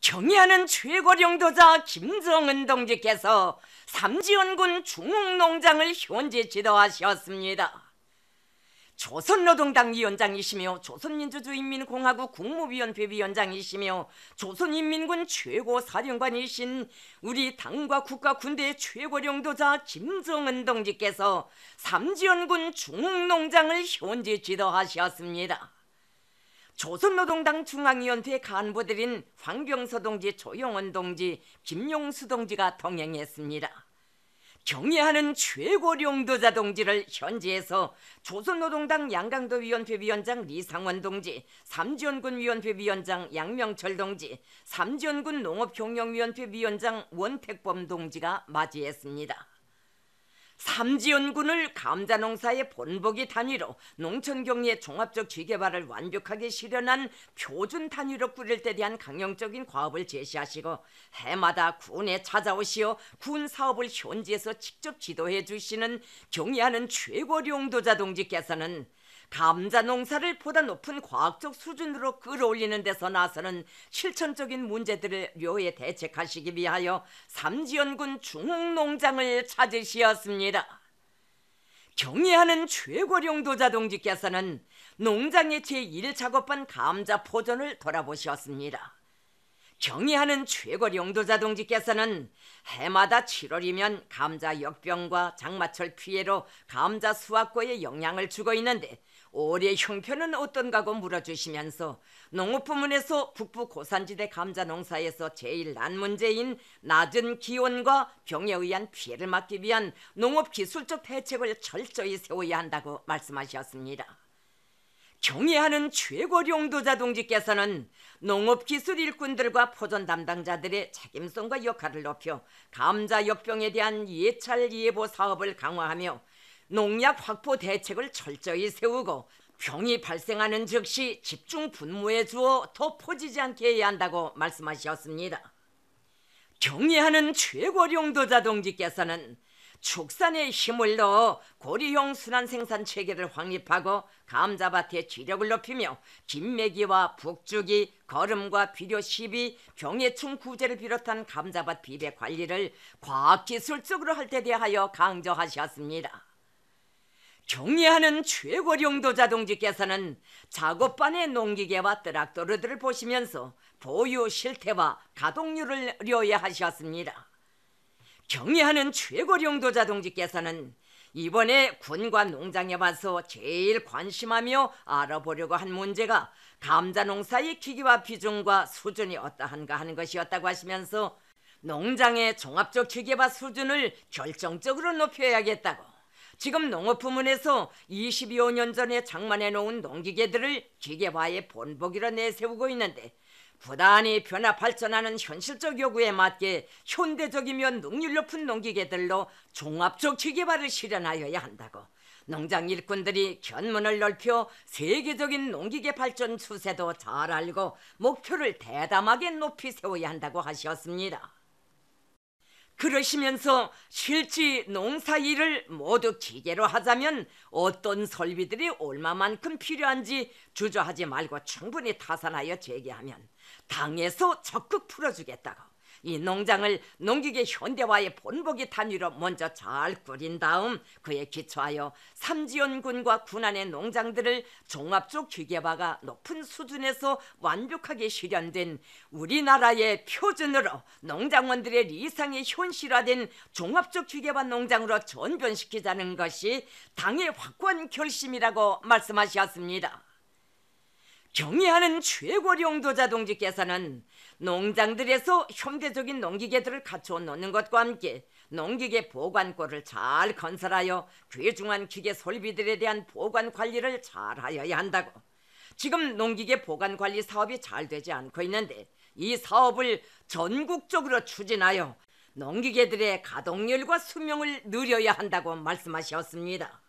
경의하는 최고령도자 김정은 동지께서 삼지연군 중흥농장을 현재 지도하셨습니다. 조선노동당 위원장이시며 조선민주주의인민공화국 국무위원회 위원장이시며 조선인민군 최고사령관이신 우리 당과 국가 군대의 최고령도자 김정은 동지께서 삼지연군 중흥농장을 현재 지도하셨습니다. 조선노동당 중앙위원회 간부들인 황병서 동지, 조영원 동지, 김용수 동지가 동행했습니다. 경의하는 최고령도자 동지를 현지에서 조선노동당 양강도위원회 위원장 리상원 동지, 삼지연군 위원회 위원장 양명철 동지, 삼지연군 농업경영위원회 위원장 원택범 동지가 맞이했습니다. 삼지연군을 감자농사의 본보기 단위로 농촌경리의 종합적 지개발을 완벽하게 실현한 표준 단위로 꾸릴 때 대한 강령적인 과업을 제시하시고 해마다 군에 찾아오시어 군 사업을 현지에서 직접 지도해 주시는 경의하는 최고령도자 동지께서는 감자 농사를 보다 높은 과학적 수준으로 끌어올리는 데서 나서는 실천적인 문제들을 료에 대책하시기 위하여 삼지연군 중흥농장을 찾으시었습니다. 경의하는 최고령도자 동지께서는 농장의 제1작업반 감자 포전을 돌아보셨습니다. 경의하는 최고령도자 동지께서는 해마다 7월이면 감자 역병과 장마철 피해로 감자 수확고에 영향을 주고 있는데 올해 형편은 어떤가고 물어주시면서 농업부문에서 북부 고산지대 감자 농사에서 제일 난 문제인 낮은 기온과 병에 의한 피해를 막기 위한 농업기술적 대책을 철저히 세워야 한다고 말씀하셨습니다. 경의하는 최고령도자 동지께서는 농업기술 일꾼들과 포전 담당자들의 책임성과 역할을 높여 감자 역병에 대한 예찰 예보 사업을 강화하며 농약 확보 대책을 철저히 세우고 병이 발생하는 즉시 집중 분무해 주어 더 퍼지지 않게 해야 한다고 말씀하셨습니다. 경의하는 최고령도자 동지께서는 축산에 힘을 넣어 고리형 순환 생산 체계를 확립하고 감자밭의 지력을 높이며 김매기와 북주기, 거름과 비료 시비, 병해충 구제를 비롯한 감자밭 비배 관리를 과학기술적으로 할 때 대하여 강조하셨습니다. 경의하는 최고령도자 동지께서는 작업반의 농기계와 트랙터들을 보시면서 보유 실태와 가동률을 료해하셨습니다. 경의하는 최고령도자 동지께서는 이번에 군과 농장에 와서 제일 관심하며 알아보려고 한 문제가 감자 농사의 기기와 비중과 수준이 어떠한가 하는 것이었다고 하시면서 농장의 종합적 기계화 수준을 결정적으로 높여야겠다고, 지금 농업부문에서 22여 년 전에 장만해 놓은 농기계들을 기계화의 본보기로 내세우고 있는데 부단히 변화 발전하는 현실적 요구에 맞게 현대적이며 능률 높은 농기계들로 종합적 기계화를 실현하여야 한다고, 농장 일꾼들이 견문을 넓혀 세계적인 농기계 발전 추세도 잘 알고 목표를 대담하게 높이 세워야 한다고 하셨습니다. 그러시면서 실제 농사일을 모두 기계로 하자면 어떤 설비들이 얼마만큼 필요한지 주저하지 말고 충분히 타산하여 제기하면 당에서 적극 풀어주겠다고, 이 농장을 농기계 현대화의 본보기 단위로 먼저 잘 꾸린 다음 그에 기초하여 삼지연군과 군안의 농장들을 종합적 기계화가 높은 수준에서 완벽하게 실현된 우리나라의 표준으로 농장원들의 리상이 현실화된 종합적 기계화 농장으로 전변시키자는 것이 당의 확고한 결심이라고 말씀하셨습니다. 경의하는 최고령도자 동지께서는 농장들에서 현대적인 농기계들을 갖추어 놓는 것과 함께 농기계 보관고를 잘 건설하여 귀중한 기계 설비들에 대한 보관 관리를 잘 하여야 한다고, 지금 농기계 보관 관리 사업이 잘 되지 않고 있는데 이 사업을 전국적으로 추진하여 농기계들의 가동률과 수명을 늘려야 한다고 말씀하셨습니다.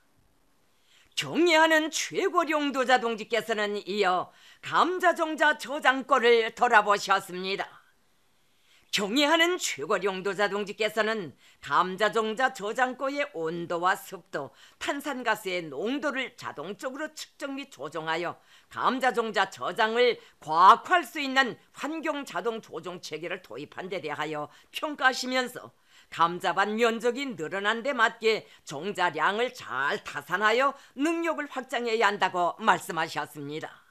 경의하는 최고령도자 동지께서는 이어 감자종자 저장고를 돌아보셨습니다. 경애하는 최고령도자 동지께서는 감자종자 저장고의 온도와 습도, 탄산가스의 농도를 자동적으로 측정 및 조정하여 감자종자 저장을 과학화할 수 있는 환경 자동 조종 체계를 도입한 데 대하여 평가하시면서 감자밭 면적이 늘어난 데 맞게 종자량을 잘 타산하여 능력을 확장해야 한다고 말씀하셨습니다.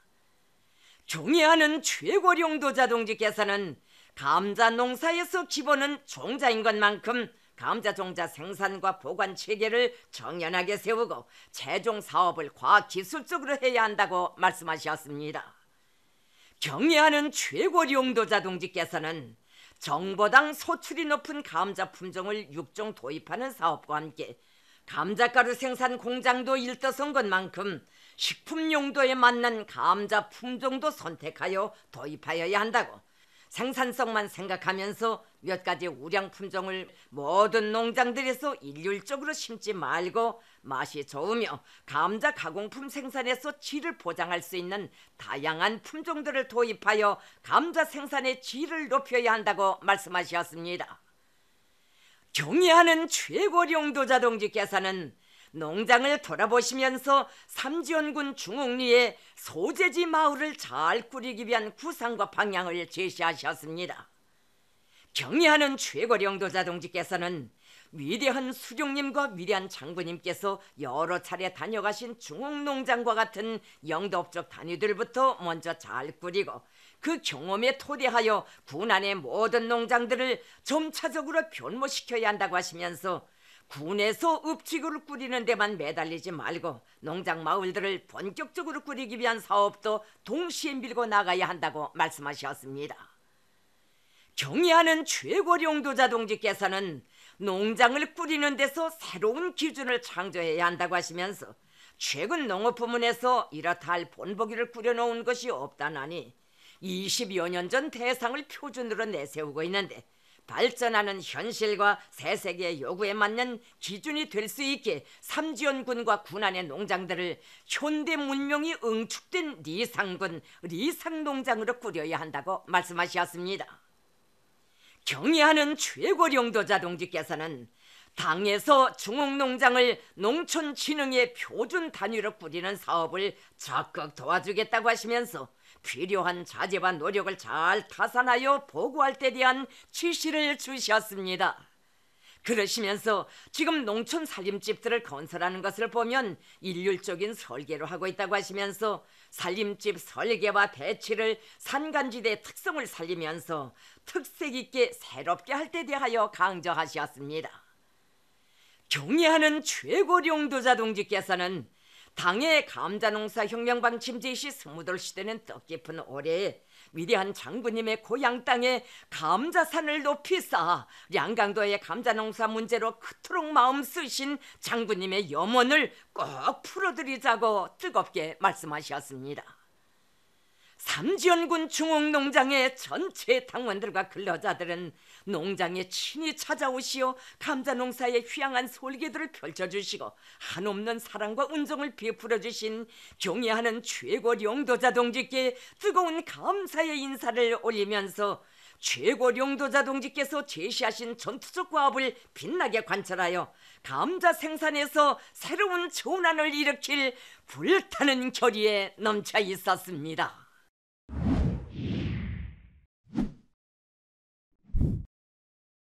경애하는 최고령도자 동지께서는 감자 농사에서 기본은 종자인 것만큼 감자 종자 생산과 보관 체계를 정연하게 세우고 채종 사업을 과학기술적으로 해야 한다고 말씀하셨습니다. 경애하는 최고령도자 동지께서는 정보당 소출이 높은 감자 품종을 6종 도입하는 사업과 함께 감자가루 생산 공장도 일떠선 것만큼 식품 용도에 맞는 감자 품종도 선택하여 도입하여야 한다고, 생산성만 생각하면서 몇 가지 우량 품종을 모든 농장들에서 일률적으로 심지 말고 맛이 좋으며 감자 가공품 생산에서 질을 보장할 수 있는 다양한 품종들을 도입하여 감자 생산의 질을 높여야 한다고 말씀하셨습니다. 경애하는 최고령도자 동지께서는 농장을 돌아보시면서 삼지연군 중흥리에 소재지 마을을 잘 꾸리기 위한 구상과 방향을 제시하셨습니다. 경애하는 최고령도자 동지께서는 위대한 수령님과 위대한 장군님께서 여러 차례 다녀가신 중흥농장과 같은 영도업적 단위들부터 먼저 잘 꾸리고 그 경험에 토대하여 군안의 모든 농장들을 점차적으로 변모시켜야 한다고 하시면서 군에서 읍지구를 꾸리는 데만 매달리지 말고 농장 마을들을 본격적으로 꾸리기 위한 사업도 동시에 밀고 나가야 한다고 말씀하셨습니다. 경애하는 최고령도자 동지께서는 농장을 꾸리는 데서 새로운 기준을 창조해야 한다고 하시면서 최근 농업부문에서 이렇다 할 본보기를 꾸려놓은 것이 없다나니 20여 년 전 대상을 표준으로 내세우고 있는데 발전하는 현실과 새 세계의 요구에 맞는 기준이 될 수 있게 삼지연군과 군안의 농장들을 현대 문명이 응축된 리상군, 리상농장으로 꾸려야 한다고 말씀하셨습니다. 경애하는 최고령도자 동지께서는 당에서 중흥농장을 농촌진흥의 표준 단위로 꾸리는 사업을 적극 도와주겠다고 하시면서 필요한 자재와 노력을 잘 타산하여 보고할 때 대한 지시를 주셨습니다. 그러시면서 지금 농촌 살림집들을 건설하는 것을 보면 일률적인 설계로 하고 있다고 하시면서 살림집 설계와 배치를 산간지대의 특성을 살리면서 특색 있게 새롭게 할 때 대하여 강조하셨습니다. 경애하는 최고령도자 동지께서는 당의 감자농사 혁명방침 제시 20돌시대는 뜻깊은 올해에 위대한 장군님의 고향 땅에 감자산을 높이 쌓아 량강도의 감자농사 문제로 그토록 마음 쓰신 장군님의 염원을 꼭 풀어드리자고 뜨겁게 말씀하셨습니다. 삼지연군 중흥농장의 전체 당원들과 근로자들은 농장에 친히 찾아오시어 감자농사의 휘황한 설계들을 펼쳐주시고 한없는 사랑과 은총을 베풀어주신 경애하는 최고령도자 동지께 뜨거운 감사의 인사를 올리면서 최고령도자 동지께서 제시하신 전투적 과업을 빛나게 관철하여 감자 생산에서 새로운 전환을 일으킬 불타는 결의에 넘쳐 있었습니다.